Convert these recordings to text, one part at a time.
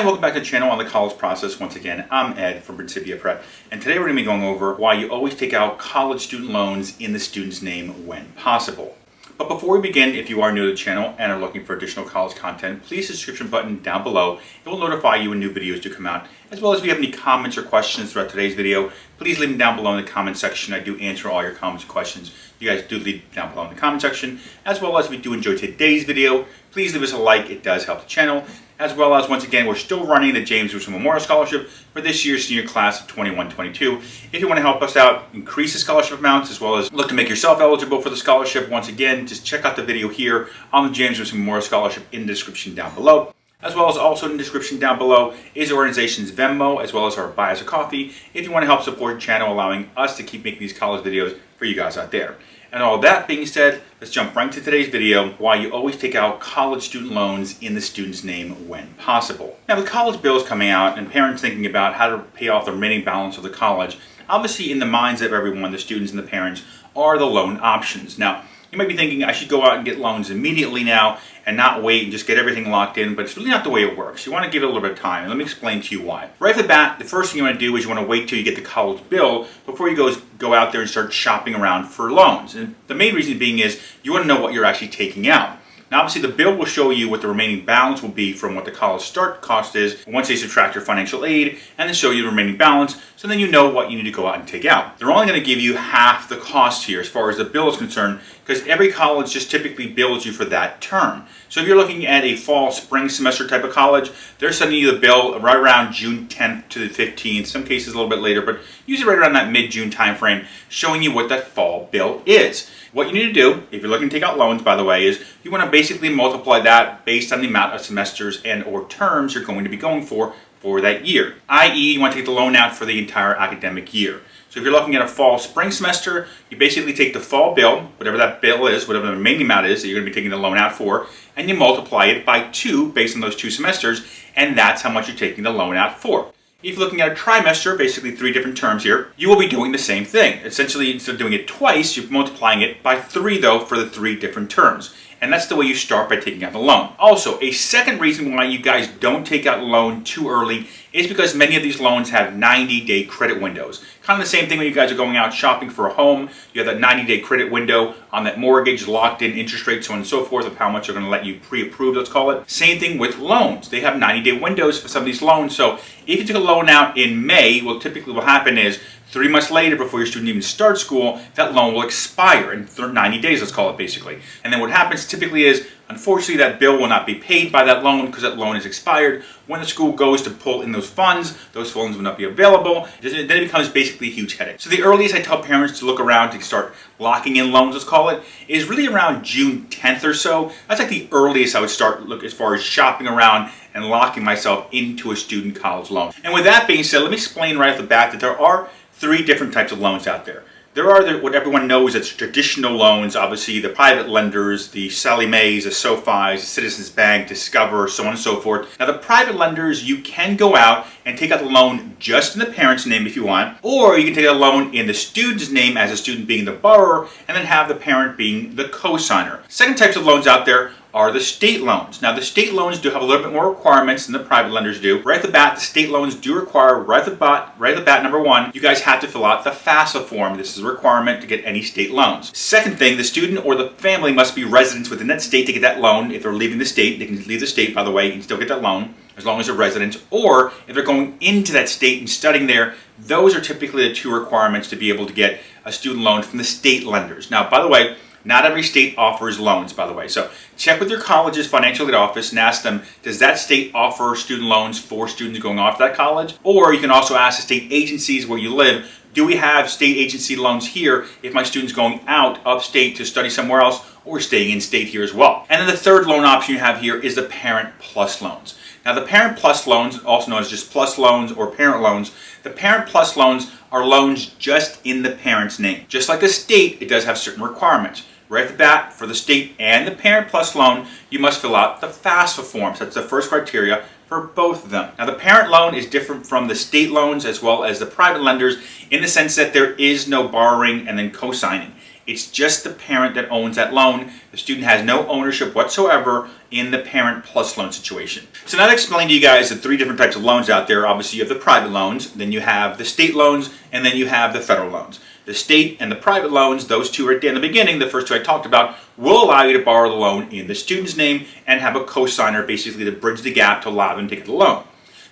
welcome back to the channel on the college process. Once again, I'm Ed from Principia Prep, and today we're going to be going over why you always take out college student loans in the student's name when possible. But before we begin, if you are new to the channel and are looking for additional college content, please hit the subscription button down below. It will notify you when new videos do come out. As well as if you have any comments or questions throughout today's video, please leave them down below in the comment section. I do answer all your comments and questions. You guys do leave them down below in the comment section. As well as if you do enjoy today's video, please leave us a like. It does help the channel. As well as, once again, we're still running the James Wilson Memorial Scholarship for this year's senior class of 21-22. If you want to help us out, increase the scholarship amounts, as well as look to make yourself eligible for the scholarship, once again, just check out the video here on the James Wilson Memorial Scholarship in the description down below. As well as also in the description down below is the organization's Venmo, as well as our buy us a coffee, if you want to help support the channel, allowing us to keep making these college videos for you guys out there. And all that being said, let's jump right into today's video, why you always take out college student loans in the student's name when possible. Now, with college bills coming out and parents thinking about how to pay off the remaining balance of the college, obviously in the minds of everyone, the students and the parents, are the loan options. Now, you might be thinking, I should go out and get loans immediately now and not wait and just get everything locked in, but it's really not the way it works. You want to give it a little bit of time, and let me explain to you why. Right off the bat, the first thing you want to do is you want to wait till you get the college bill before you go out there and start shopping around for loans. And the main reason being is you want to know what you're actually taking out. Now, obviously, the bill will show you what the remaining balance will be from what the college start cost is once they subtract your financial aid and then show you the remaining balance, so then you know what you need to go out and take out. They're only going to give you half the cost here as far as the bill is concerned, because every college just typically bills you for that term. So if you're looking at a fall, spring semester type of college, they're sending you the bill right around June 10th to the 15th, some cases a little bit later, but usually right around that mid-June time frame, showing you what that fall bill is. What you need to do, if you're looking to take out loans, by the way, is you want to basically multiply that based on the amount of semesters and or terms you're going to be going for that year. I.e., you want to take the loan out for the entire academic year. So if you're looking at a fall, spring semester, you basically take the fall bill, whatever that bill is, whatever the remaining amount is that you're going to be taking the loan out for, and you multiply it by 2 based on those 2 semesters, and that's how much you're taking the loan out for. If you're looking at a trimester, basically 3 different terms here, you will be doing the same thing. Essentially, instead of doing it twice, you're multiplying it by 3, though, for the 3 different terms. And that's the way you start by taking out the loan. Also, a second reason why you guys don't take out a loan too early is because many of these loans have 90-day credit windows. Kind of the same thing when you guys are going out shopping for a home. You have that 90-day credit window on that mortgage, locked in interest rate, so on and so forth, of how much they're going to let you pre-approve, let's call it. Same thing with loans. They have 90-day windows for some of these loans. So if you took a loan out in May, what typically will happen is 3 months later, before your student even starts school, that loan will expire in 90 days, let's call it basically. And then what happens typically is, unfortunately, that bill will not be paid by that loan because that loan is expired. When the school goes to pull in those funds will not be available. Then it becomes basically a huge headache. So the earliest I tell parents to look around to start locking in loans, let's call it, is really around June 10th or so. That's like the earliest I would start look as far as shopping around and locking myself into a student college loan. And with that being said, let me explain right off the bat that there are 3 different types of loans out there. There are what everyone knows as traditional loans, obviously the private lenders, the Sallie Mae's, the SoFi's, the Citizens Bank, Discover, so on and so forth. Now the private lenders, you can go out and take out the loan just in the parent's name if you want, or you can take out a loan in the student's name as a student being the borrower, and then have the parent being the co-signer. Second types of loans out there are the state loans. Now the state loans do have a little bit more requirements than the private lenders do. Right off the bat, the state loans do require, right off the bat, number 1, you guys have to fill out the FAFSA form. This is a requirement to get any state loans. Second thing, the student or the family must be residents within that state to get that loan. If they're leaving the state, they can leave the state, by the way, and still get that loan, as long as they're residents. Or if they're going into that state and studying there, those are typically the 2 requirements to be able to get a student loan from the state lenders. Now, by the way, not every state offers loans, by the way. So check with your college's financial aid office and ask them, does that state offer student loans for students going off to that college? Or you can also ask the state agencies where you live, do we have state agency loans here if my student's going out of state to study somewhere else or staying in state here as well? And then the third loan option you have here is the Parent Plus loans. Now the Parent Plus loans, also known as just Plus loans or parent loans, the Parent Plus loans are loans just in the parent's name. Just like the state, it does have certain requirements. Right off the bat, for the state and the Parent Plus loan, you must fill out the FAFSA forms. That's the first criteria for both of them. Now the parent loan is different from the state loans as well as the private lenders in the sense that there is no borrowing and then co-signing. It's just the parent that owns that loan. The student has no ownership whatsoever in the parent plus loan situation. So now to explain to you guys the three different types of loans out there. Obviously you have the private loans, then you have the state loans, and then you have the federal loans. The state and the private loans, those two right there in the beginning, the first two I talked about, will allow you to borrow the loan in the student's name and have a cosigner basically to bridge the gap to allow them to get the loan.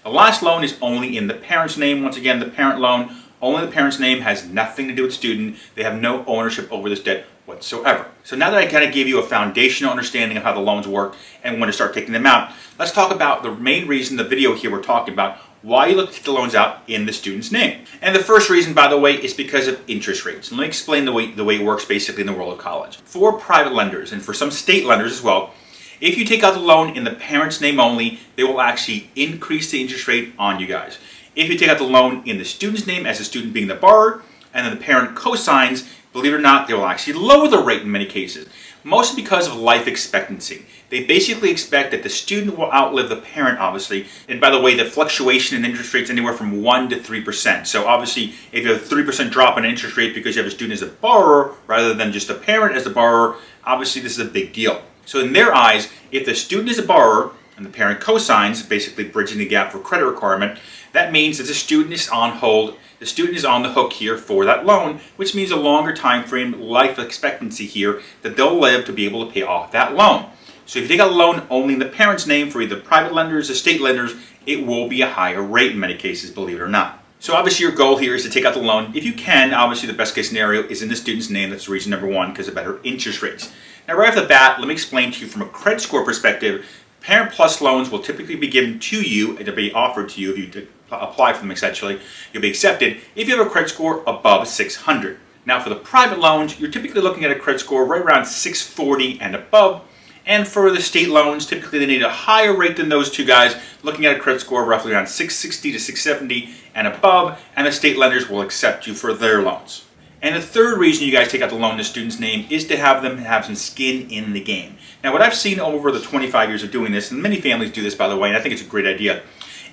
The last loan is only in the parent's name. Once again, the parent loan, only the parent's name, has nothing to do with the student. They have no ownership over this debt whatsoever. So now that I kind of gave you a foundational understanding of how the loans work and when to start taking them out, let's talk about the main reason the video here we're talking about why you look to take the loans out in the student's name. And the first reason, by the way, is because of interest rates. Let me explain the way it works basically in the world of college. For private lenders and for some state lenders as well, if you take out the loan in the parent's name only, they will actually increase the interest rate on you guys. If you take out the loan in the student's name as the student being the borrower, and then the parent cosigns, believe it or not, they will actually lower the rate in many cases, mostly because of life expectancy. They basically expect that the student will outlive the parent, obviously. And by the way, the fluctuation in interest rates anywhere from 1% to 3%. So obviously, if you have a 3% drop in interest rate because you have a student as a borrower rather than just a parent as a borrower, obviously this is a big deal. So in their eyes, if the student is a borrower and the parent cosigns, basically bridging the gap for credit requirement, that means that the student is on hold. The student is on the hook here for that loan, which means a longer time frame, life expectancy here that they'll live to be able to pay off that loan. So if you take out a loan only in the parent's name for either private lenders or state lenders, it will be a higher rate in many cases, believe it or not. So obviously your goal here is to take out the loan. If you can, obviously the best case scenario is in the student's name. That's reason number one, because of better interest rates. Now right off the bat, let me explain to you from a credit score perspective, Parent Plus loans will typically be given to you and to be offered to you if you apply for them essentially. You'll be accepted if you have a credit score above 600. Now for the private loans, you're typically looking at a credit score right around 640 and above. And for the state loans, typically they need a higher rate than those two guys, looking at a credit score roughly around 660 to 670 and above, and the state lenders will accept you for their loans. And the third reason you guys take out the loan in the student's name is to have them have some skin in the game. Now what I've seen over the 25 years of doing this, and many families do this by the way, and I think it's a great idea,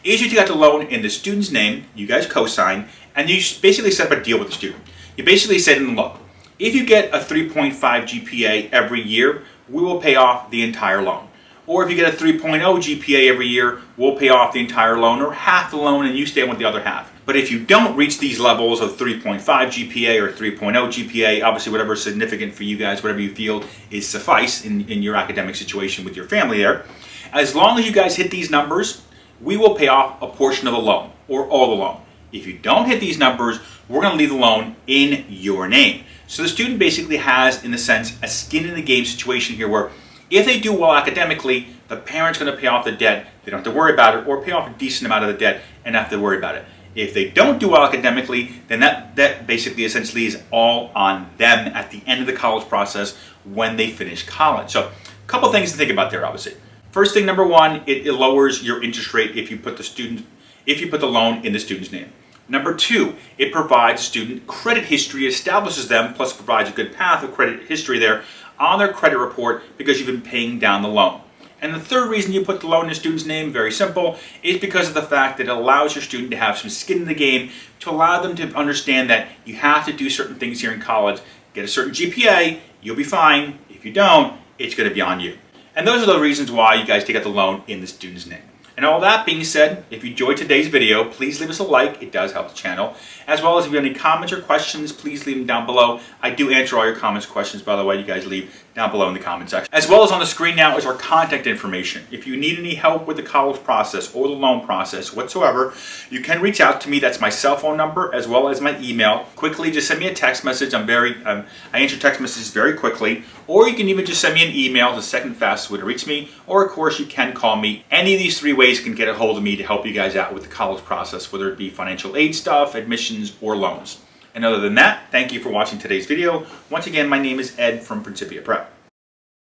is you take out the loan in the student's name, you guys co-sign, and you basically set up a deal with the student. You basically say to them, look, if you get a 3.5 GPA every year, we will pay off the entire loan. Or if you get a 3.0 GPA every year, we'll pay off the entire loan or half the loan and you stay with the other half. But if you don't reach these levels of 3.5 GPA or 3.0 GPA, obviously whatever is significant for you guys, whatever you feel is suffice in your academic situation with your family there, as long as you guys hit these numbers, we will pay off a portion of the loan or all the loan. If you don't hit these numbers, we're going to leave the loan in your name. So the student basically has, in a sense, a skin in the game situation here where if they do well academically, the parent's going to pay off the debt, they don't have to worry about it, or pay off a decent amount of the debt and not have to worry about it. If they don't do well academically, then that basically essentially is all on them at the end of the college process when they finish college. So a couple things to think about there, obviously. First thing, number one, it lowers your interest rate if you put the loan in the student's name. Number two, it provides student credit history, establishes them, plus provides a good path of credit history there on their credit report because you've been paying down the loan. And the third reason you put the loan in the student's name, very simple, is because of the fact that it allows your student to have some skin in the game to allow them to understand that you have to do certain things here in college. Get a certain GPA, you'll be fine. If you don't, it's going to be on you. And those are the reasons why you guys take out the loan in the student's name. And all that being said, if you enjoyed today's video, please leave us a like. It does help the channel. As well as if you have any comments or questions, please leave them down below. I do answer all your comments, questions, by the way, you guys leave down below in the comment section. As well as on the screen now is our contact information. If you need any help with the college process or the loan process whatsoever, you can reach out to me. That's my cell phone number as well as my email. Quickly, just send me a text message. I answer text messages very quickly. Or you can even just send me an email, the second fastest way to reach me. Or of course, you can call me. Any of these three ways can get a hold of me to help you guys out with the college process, whether it be financial aid stuff, admissions, or loans. And other than that, thank you for watching today's video. Once again, my name is Ed from Principia Prep.